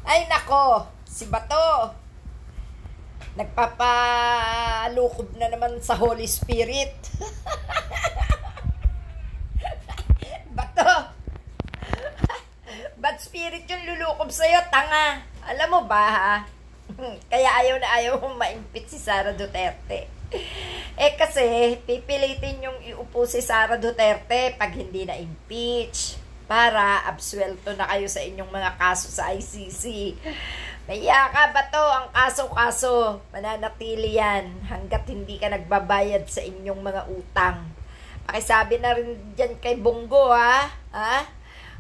Ay nako, si Bato. Nagpapalukob na naman sa Holy Spirit. Bato, bad spirit yung lulukob sa'yo, tanga. Alam mo ba ha? Kaya ayaw na ayaw mong maimpit si Sara Duterte. Kasi pipilitin yung iupo si Sara Duterte pag hindi na impeach para absuelto na kayo sa inyong mga kaso sa ICC. Maya ka ba to? Ang kaso-kaso, mananatili yan hanggat hindi ka nagbabayad sa inyong mga utang. Pakisabi na rin dyan kay Bongo ha?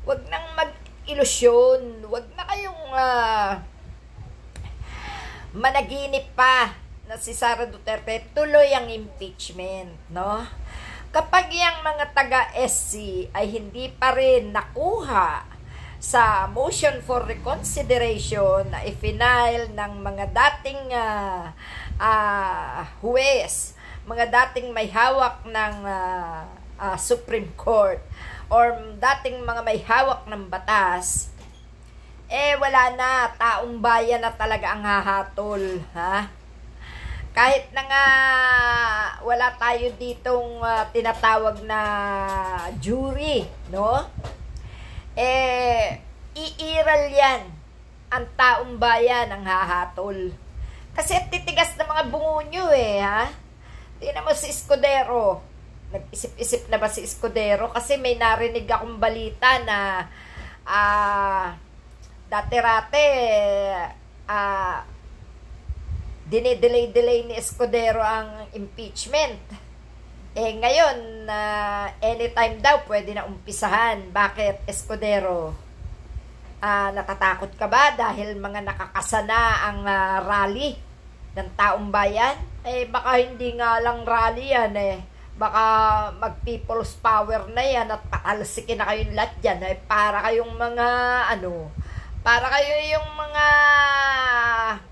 Huwag nang mag-ilusyon. Huwag na kayong managinip pa na si Sara Duterte tuloy ang impeachment, no? Kapag yung mga taga-SC ay hindi pa rin nakuha sa motion for reconsideration na i-final ng mga dating huwes, mga dating may hawak ng Supreme Court or dating mga may hawak ng batas, wala na, taong bayan na talaga ang hahatol, ha? Kahit na nga wala tayo ditong tinatawag na jury, no? Iiral yan. Ang taong bayan ang hahatol. Kasi titigas ng mga bungo nyo ha? Tingnan mo si Escudero. Nag-isip-isip na ba si Escudero? Kasi may narinig akong balita na dati-rate dinidelay-delay ni Escudero ang impeachment. Ngayon, anytime daw pwede na umpisahan. Bakit, Escudero? Natatakot ka ba dahil mga nakakasana ang rally ng taong bayan? Baka hindi nga lang rally yan Baka mag-people's power na yan at patalsikin na kayong lahat dyan. Para kayong mga, para kayo yung mga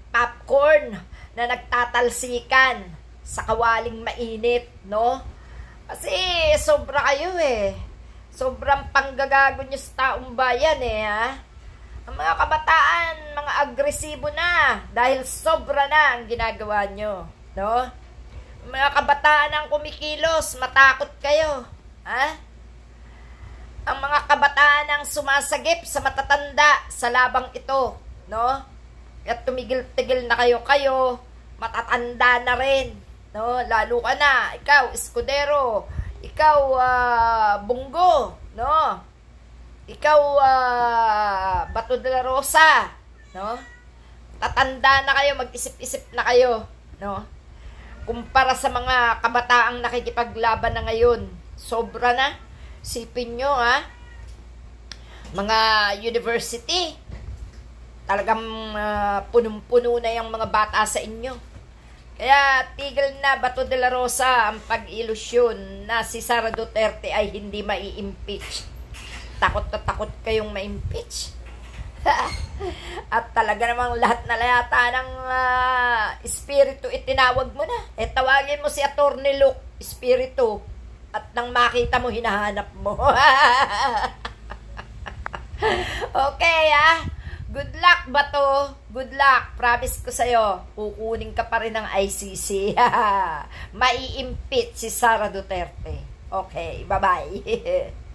popcorn na nagtatalsikan sa kawaling mainit, no? Kasi sobra kayo sobrang panggagago nyo sa taong bayan ha? Ang mga kabataan, mga agresibo na dahil sobra na ang ginagawa nyo, no? Ang mga kabataan ang kumikilos, matakot kayo, ha? Ang mga kabataan ang sumasagip sa matatanda sa labang ito, no? At tumigil-tigil na kayo, matatanda na rin, no? Lalo ka na, ikaw, Escudero, ikaw, Bongo, no? Ikaw, Bato de la Rosa, no? Tatanda na kayo, mag-isip-isip na kayo, no? Kumpara sa mga kabataang nakikipaglaban na ngayon, sobra na. Sipin nyo, mga university, talagang punong-puno na yung mga bata sa inyo. Kaya tigil na, Bato de la Rosa, ang pag-ilusyon na si Sara Duterte ay hindi mai-impeach. Takot na takot kayong ma-impeach. At talaga namang lahat na layata ng espiritu itinawag mo na. Tawagin mo si Atty. Luke, espiritu. At nang makita mo, hinahanap mo. Okay Good luck, Bato. Good luck. Promise ko sa'yo, kukunin ka pa rin ng ICC. Mai-impeach si Sara Duterte. Okay, bye-bye.